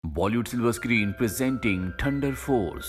Bollywood silver screen presenting Thunder Force.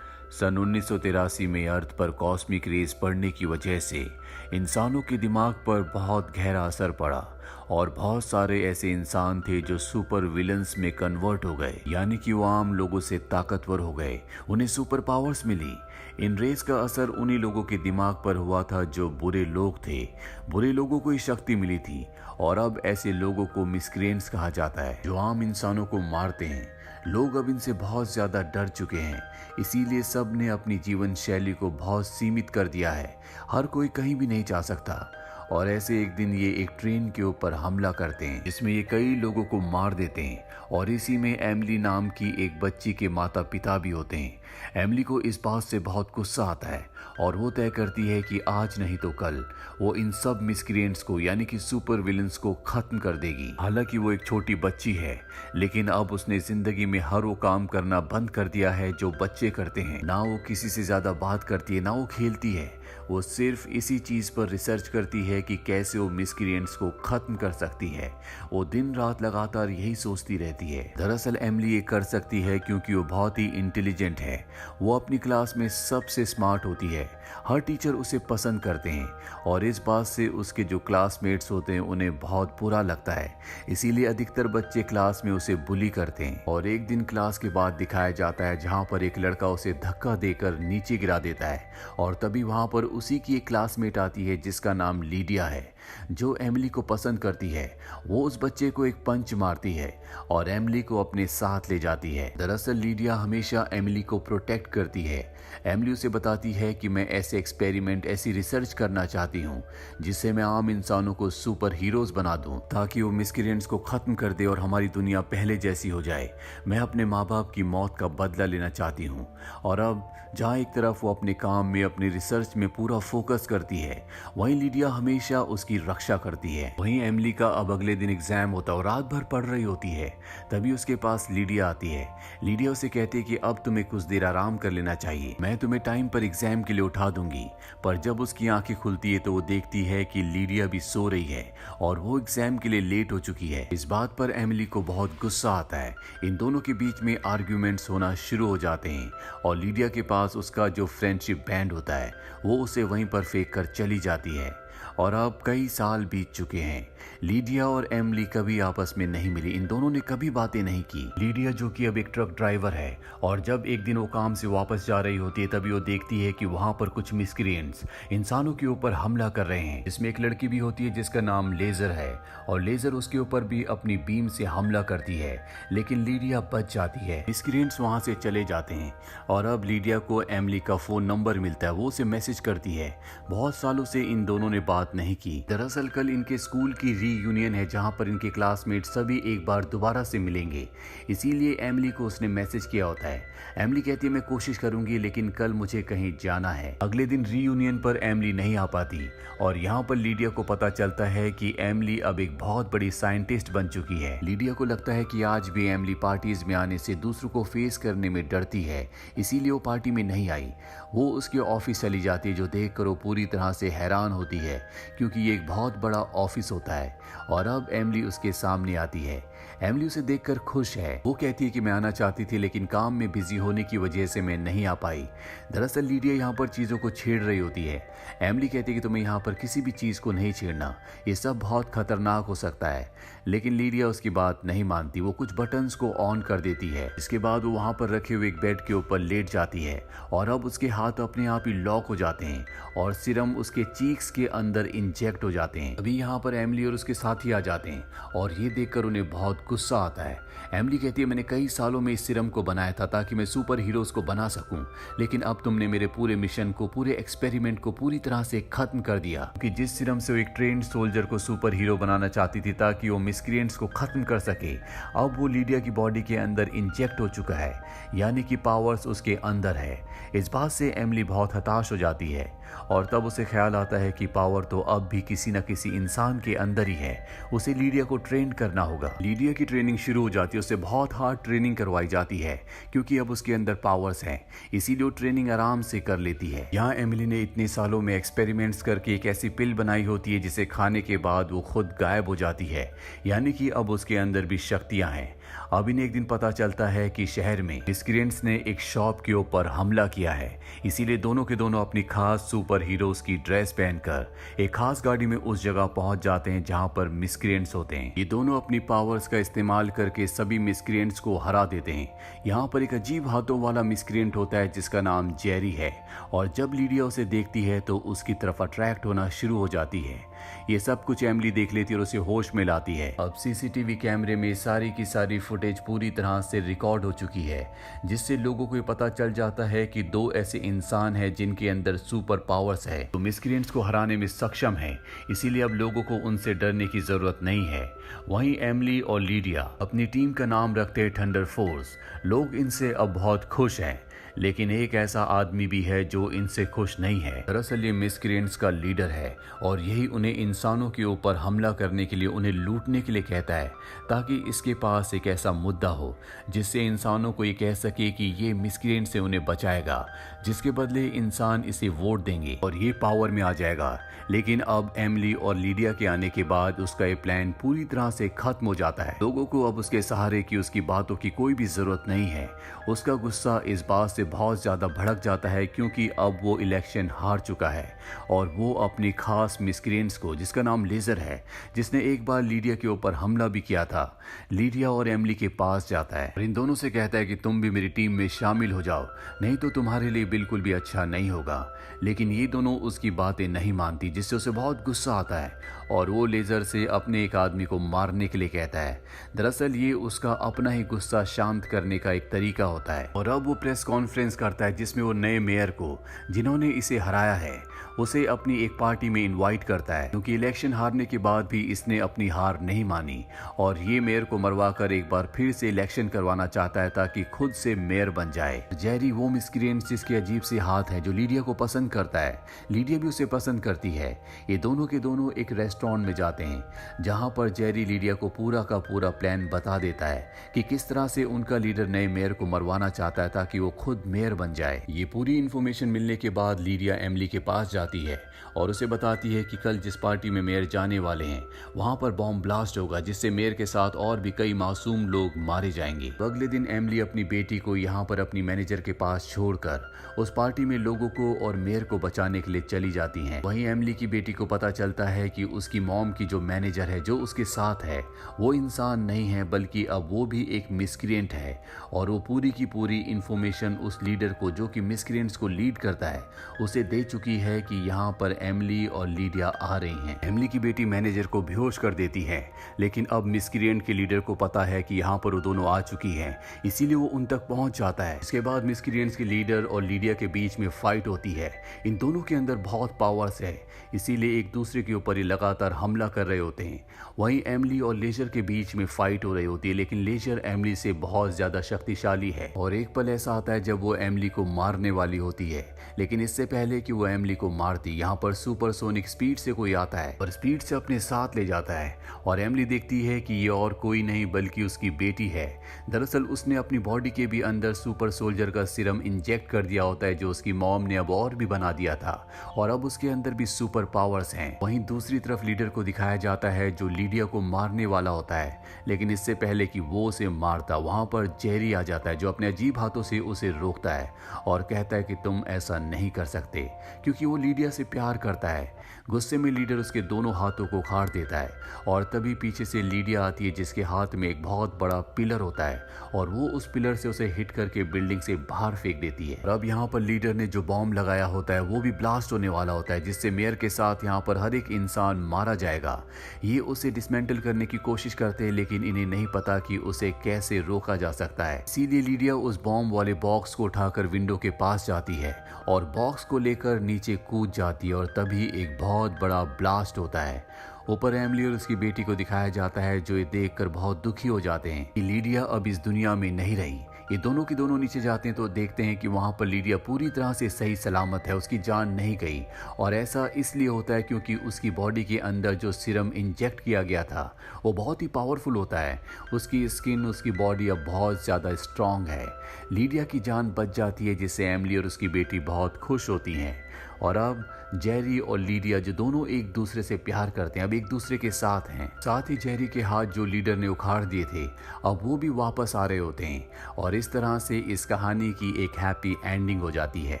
सन 1983 में अर्थ पर कॉस्मिक रेज पड़ने की वजह से इंसानों के दिमाग पर बहुत गहरा असर पड़ा और बहुत सारे ऐसे इंसान थे जो सुपर विलन्स में कन्वर्ट हो गए, यानी कि वो आम लोगों से ताकतवर हो गए, उन्हें सुपर पावर्स मिली। इन रेज का असर उन्हीं लोगों के दिमाग पर हुआ था जो बुरे लोग थे। बुरे लोगों को ही शक्ति मिली थी और अब ऐसे लोगों को मिसक्रिएंट्स कहा जाता है, जो आम इंसानों को मारते हैं। लोग अब इनसे बहुत ज्यादा डर चुके हैं, इसीलिए सब ने अपनी जीवन शैली को बहुत सीमित कर दिया है। हर कोई कहीं भी नहीं जा सकता। और ऐसे एक दिन ये एक ट्रेन के ऊपर हमला करते हैं, जिसमें ये कई लोगों को मार देते हैं और इसी में एमिली नाम की एक बच्ची के माता पिता भी होते हैं। एमिली को इस बात से बहुत गुस्सा आता है और वो तय करती है कि आज नहीं तो कल वो इन सब मिसक्रिएंट्स को यानी कि सुपर विलन्स को खत्म कर देगी। हालांकि वो एक छोटी बच्ची है, लेकिन अब उसने जिंदगी में हर वो काम करना बंद कर दिया है जो बच्चे करते हैं। ना वो किसी से ज्यादा बात करती है, ना वो खेलती है। वो सिर्फ इसी चीज पर रिसर्च करती है कि कैसे वो मिसक्रिएंट्स को खत्म कर सकती है। वो दिन रात लगातार यही सोचती रहती है। दरअसल एमिली ये कर सकती है क्योंकि वो बहुत ही इंटेलिजेंट है। वो अपनी क्लास में सबसे स्मार्ट होती है। हर टीचर उसे पसंद करते हैं और इस बात से उसके जो क्लासमेट्स होते हैं उन्हें बहुत बुरा लगता है। इसीलिए अधिकतर बच्चे क्लास में उसे बुली करते हैं। और एक दिन क्लास के बाद दिखाया जाता है जहाँ पर एक लड़का उसे धक्का देकर नीचे गिरा देता है और तभी वहाँ पर उसी की एक क्लासमेट आती है जिसका नाम लीडिया है, जो एमिली को पसंद करती है। वो उस बच्चे को एक पंच मारती है और एमिली को अपने साथ ले जाती है। दरअसल लीडिया हमेशा एमिली को प्रोटेक्ट करती है। एमिली उसे बताती है कि मैं ऐसे एक्सपेरिमेंट, ऐसी रिसर्च करना चाहती हूँ जिससे मैं आम इंसानों को सुपर हीरोज बना दूं, ताकि वो मिसक्रिएंट्स को खत्म कर दे और हमारी दुनिया पहले जैसी हो जाए। मैं अपने माँ बाप की मौत का बदला लेना चाहती हूँ। और अब जहाँ एक तरफ वो अपने काम में, अपनी रिसर्च में पूरा फोकस करती है, वहीं लीडिया हमेशा उसकी रक्षा करती है। वहीं एमिली का अब अगले दिन एग्जाम होता है और रात भर पढ़ रही होती है। तभी उसके पास लीडिया आती है। लीडिया उसे कहती है कि अब तुम्हें कुछ देर आराम कर लेना चाहिए, मैं तुम्हें टाइम पर एग्जाम के लिए उठा दूंगी। पर जब उसकी आंखें खुलती है तो वो देखती है कि लीडिया भी सो रही है और वो एग्जाम के लिए लेट हो चुकी है। इस बात पर एमिली को बहुत गुस्सा आता है। इन दोनों के बीच में आर्ग्यूमेंट्स होना शुरू हो जाते हैं और लीडिया के पास उसका जो फ्रेंडशिप बैंड होता है वो उसे वहीं पर फेंक कर चली जाती है। और अब कई साल बीत चुके हैं। लीडिया और एमिली कभी आपस में नहीं मिली, इन दोनों ने कभी बातें नहीं की। लीडिया जो कि अब एक ट्रक ड्राइवर है और जब एक दिन वो काम से वापस जा रही होती है तभी वो देखती है कि वहां पर कुछ मिसक्रिएंट्स इंसानों के ऊपर हमला कर रहे हैं। इसमें एक लड़की भी होती है जिसका नाम लेजर है और लेजर उसके ऊपर भी अपनी बीम से हमला करती है, लेकिन लीडिया बच जाती है। मिसक्रिएंट्स वहां से चले जाते हैं और अब लीडिया को एमिली का फोन नंबर मिलता है। वो उसे मैसेज करती है। बहुत सालों से इन दोनों ने बात नहीं की। दरअसल कल इनके स्कूल की रीयूनियन है जहां पर इनके क्लासमेट सभी एक बार दोबारा से मिलेंगे, इसीलिए एमिली को उसने मैसेज किया होता है। एमिली कहती है मैं कोशिश करूंगी लेकिन कल मुझे कहीं जाना है। अगले दिन रीयूनियन पर एमिली नहीं आ पाती और यहाँ पर लीडिया को पता चलता है कि एमिली अब एक बहुत बड़ी साइंटिस्ट बन चुकी है। लीडिया को लगता है कि आज भी एमिली पार्टीज में आने से दूसरों को फेस करने में डरती है, इसीलिए वो पार्टी में नहीं आई। वो उसके ऑफिस चली जाती है, जो देखकर वो पूरी तरह से हैरान होती है क्योंकि ये एक बहुत बड़ा ऑफिस होता है। और अब एमिली उसके सामने आती है। एमिली उसे देखकर खुश है। वो कहती है कि मैं आना चाहती थी लेकिन काम में बिजी होने की वजह से मैं नहीं आ पाई। दरअसल लीडिया यहाँ पर चीजों को छेड़ रही होती है। एमिली कहती है कि तुम्हें यहाँ पर किसी भी चीज को नहीं छेड़ना, ये सब बहुत खतरनाक हो सकता है, लेकिन लीडिया उसकी बात नहीं मानती। वो कुछ बटन्स को ऑन कर देती है। इसके बाद वो वहां पर रखे हुए एक बेड के ऊपर लेट जाती है और अब उसके हाथ अपने आप ही लॉक हो जाते हैं और सीरम उसके चीक्स के अंदर इंजेक्ट हो जाते हैं। अभी यहाँ पर एमिली और उसके साथी आ जाते हैं और ये देखकर उन्हें बहुत गुस्सा आता है। एमिली कहती है मैंने कई सालों में इस सीरम को बनाया था ताकि मैं सुपर हीरोज को बना सकूं, लेकिन अब तुमने मेरे पूरे मिशन को, पूरे एक्सपेरिमेंट को पूरी तरह से खत्म कर दिया। कि जिस सीरम से वो एक ट्रेंड सोल्जर को सुपर हीरो बनाना चाहती थी ताकि वो मिसक्रिएंट्स को खत्म कर सके, अब वो लीडिया की बॉडी के अंदर इंजेक्ट हो चुका है, यानी कि पावर्स उसके अंदर है। इस बात से एमिली बहुत हताश हो जाती है और तब उसे ख्याल आता है कि पावर तो अब भी किसी न किसी इंसान के अंदर ही है। उसे लीडिया को ट्रेन करना होगा। लीडिया की ट्रेनिंग शुरू हो जाती है। उसे बहुत हार्ड ट्रेनिंग करवाई जाती है क्योंकि अब उसके अंदर पावर्स हैं, इसीलिए वो ट्रेनिंग आराम से कर लेती है। यहाँ एमिली ने इतने सालों में एक्सपेरिमेंट्स करके एक ऐसी पिल बनाई होती है जिसे खाने के बाद वो खुद गायब हो जाती है, यानी कि अब उसके अंदर भी शक्तियां हैं। अब इन्हें एक दिन पता चलता है कि शहर में मिस्क्रिएंट्स ने एक शॉप के ऊपर हमला किया है। इसीलिए दोनों के दोनों अपनी खास सुपर हीरोज की ड्रेस पहनकर एक खास गाड़ी में उस जगह पहुंच जाते हैं जहां पर मिस्क्रिएंट्स होते हैं। ये दोनों अपनी पावर्स का इस्तेमाल करके सभी मिस्क्रिएंट्स को हरा देते हैं। यहाँ पर एक अजीब हाथों वाला मिस्क्रिएंट होता है जिसका नाम जेरी है, और जब लीडिया उसे देखती है तो उसकी तरफ अट्रैक्ट होना शुरू हो जाती है। ये सब कुछ एमिली देख लेती है और उसे होश में लाती है। अब सीसीटीवी कैमरे में सारी की सारी फुटेज पूरी तरह से रिकॉर्ड हो चुकी है, जिससे लोगों को ये पता चल जाता है कि दो ऐसे इंसान हैं जिनके अंदर सुपर पावर्स है, तो मिस्क्रिएंट्स को हराने में सक्षम है। इसीलिए अब लोगों को उनसे डरने की जरूरत नहीं है। वहीं एमिली और लीडिया अपनी टीम का नाम रखते हैं थंडर फोर्स। लोग इनसे अब बहुत खुश हैं, लेकिन एक ऐसा आदमी भी है जो इनसे खुश नहीं है। दरअसल ये मिस्क्रिएंट्स का लीडर है और यही उन्हें इंसानों के ऊपर हमला करने के लिए, उन्हें लूटने के लिए कहता है, ताकि इसके पास एक ऐसा मुद्दा हो जिससे इंसानों को ये कह सके कि ये मिस्क्रिएंट से उन्हें बचाएगा, जिसके बदले इंसान इसे वोट देंगे और ये पावर में आ जाएगा। लेकिन अब एमिली और लीडिया के आने के बाद उसका ये प्लान पूरी तरह से खत्म हो जाता है। लोगों को अब उसके सहारे की, उसकी बातों की कोई भी जरूरत नहीं है। उसका गुस्सा इस बात से बहुत ज्यादा भड़क जाता है क्योंकि अब वो इलेक्शन हार चुका है और वो अपनी खास मिस्क्रिएंट्स को, जिसका नाम लेजर है, जिसने एक बार लीडिया के ऊपर हमला भी किया था, लीडिया और एमिली के पास जाता है और इन दोनों से कहता है कि तुम भी मेरी टीम में शामिल हो जाओ, नहीं तो तुम्हारे लिए बिल्कुल भी अच्छा नहीं होगा। लेकिन ये दोनों उसकी बातें नहीं मानती, जिससे उसे बहुत गुस्सा आता है और वो लेजर से अपने एक आदमी को मारने के लिए कहता है। दरअसल ये उसका अपना ही गुस्सा शांत करने का एक तरीका होता है। और अब वो प्रेस कॉन्फ्रेंस करता है जिसमें वो नए मेयर को, जिन्होंने इसे हराया है, उसे अपनी एक पार्टी में इनवाइट करता है, क्योंकि इलेक्शन हारने के बाद भी इसने अपनी हार नहीं मानी और ये मेयर को मरवाकर एक बार फिर से इलेक्शन करवाना चाहता है ताकि खुद से मेयर बन जाए। जेरी वो मिस्क्रिएंट जिसके अजीब से हाथ है, जो लीडिया को पसंद करता है, लीडिया भी उसे पसंद करती है। ये दोनों के दोनों एक रेस्टोरेंट में जाते हैं जहां पर जेरी लीडिया को पूरा का पूरा प्लान बता देता है कि किस तरह से उनका लीडर नए मेयर को मरवाना चाहता है ताकि वो खुद मेयर बन जाए। ये पूरी इन्फॉर्मेशन मिलने के बाद लीडिया एमिली के पास जाती है और उसे बताती है कि कल जिस पार्टी में मेयर जाने वाले हैं वहां पर बॉम्ब ब्लास्ट होगा, जिससे मेयर के साथ और भी कई मासूम लोग मारे जाएंगे। अगले दिन एमिली अपनी बेटी को यहाँ पर अपनी मैनेजर के पास छोड़कर उस पार्टी में लोगों को और मेयर को बचाने के लिए चली जाती हैं। वहीं एमिली की बेटी को पता चलता है कि उसकी मॉम की जो मैनेजर है, जो उसके साथ है, वो इंसान नहीं है बल्कि अब वो भी एक मिस्क्रिएंट है और वो पूरी की पूरी इंफॉर्मेशन उस लीडर को, जो कि मिस्क्रिएंट्स को लीड करता है, उसे दे चुकी है कि यहाँ पर एमिली और लीडिया आ रही हैं। एमिली की बेटी मैनेजर को बेहोश कर देती है, लेकिन अब मिस्क्रिएंट के लीडर को पता है कि यहाँ पर वो दोनों आ चुकी हैं, इसीलिए वो उन तक पहुंच जाता है। इसके बाद मिस्क्रिएंट्स के लीडर और लीडिया के बीच में फाइट होती है। इन दोनों के अंदर बहुत पावर्स है, इसीलिए एक दूसरे के ऊपर ये लगातार हमला कर रहे होते हैं। वहीं एमिली और लेजर के बीच में फाइट हो रही होती है, लेकिन लेजर एमिली से बहुत ज्यादा शक्तिशाली है और एक पल ऐसा आता है जब वो एमिली को मारने वाली होती है, लेकिन इससे पहले कि वो एमिली को मारती, यहाँ पर सुपरसोनिक स्पीड से कोई आता है और स्पीड से अपने साथ ले जाता है और एमिली देखती है कि ये और कोई नहीं बल्कि उसकी बेटी है। दरअसल उसने अपनी बॉडी के भी अंदर सुपर सोल्जर का सीरम इंजेक्ट कर दिया होता है, जो उसकी मॉम ने अब और भी बना दिया था और अब उसके अंदर भी सुपर पावर्स हैं। वहीं दूसरी तरफ लीडर को दिखाया जाता है जो लीडिया को मारने वाला होता है, लेकिन इससे पहले कि वो उसे मारता, वहां पर जेरी आ जाता है जो अपने अजीब हाथों से उसे रोकता है और कहता है कि तुम ऐसा नहीं कर सकते, क्योंकि वो लीडिया से प्यार करता है। गुस्से में लीडर उसके दोनों हाथों को उखाड़ देता है और तभी पीछे से लीडिया आती है जिसके हाथ में एक बहुत बड़ा पिलर होता है और वो उस पिलर से उसे हिट करके बिल्डिंग से बाहर फेंक देती है। और अब यहाँ पर लीडर ने जो बॉम्ब लगाया होता है वो भी ब्लास्ट होने वाला होता है, जिससे मेयर के साथ यहाँ पर हर एक इंसान मारा जाएगा। ये उसे डिसमेंटल करने की कोशिश करते हैं, लेकिन इन्हें नहीं पता कि उसे कैसे रोका जा सकता है। इसीलिए लीडिया उस बॉम्ब वाले बॉक्स को उठाकर विंडो के पास जाती है और बॉक्स को लेकर नीचे कूद जाती है और तभी एक बहुत बड़ा ब्लास्ट होता है। ऊपर एमिली और उसकी बेटी को दिखाया जाता है जो ये देखकर बहुत दुखी हो जाते हैं कि लीडिया अब इस दुनिया में नहीं रही। ये दोनों की दोनों नीचे जाते हैं तो देखते हैं कि वहां पर लीडिया पूरी तरह से सही सलामत है, उसकी जान नहीं गई और ऐसा इसलिए होता है क्योंकि उसकी बॉडी के अंदर जो सीरम इंजेक्ट किया गया था वो बहुत ही पावरफुल होता है। उसकी स्किन, उसकी बॉडी अब बहुत ज़्यादा स्ट्रांग है। लीडिया की जान बच जाती है जिससे एमिली और उसकी बेटी बहुत खुश होती हैं। और अब जेरी और लीडिया जो दोनों एक दूसरे से प्यार करते हैं अब एक दूसरे के साथ हैं। साथ ही जेरी के हाथ जो लीडर ने उखाड़ दिए थे अब वो भी वापस आ रहे होते हैं और इस तरह से इस कहानी की एक हैप्पी एंडिंग हो जाती है।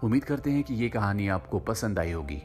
उम्मीद करते हैं कि ये कहानी आपको पसंद आई होगी।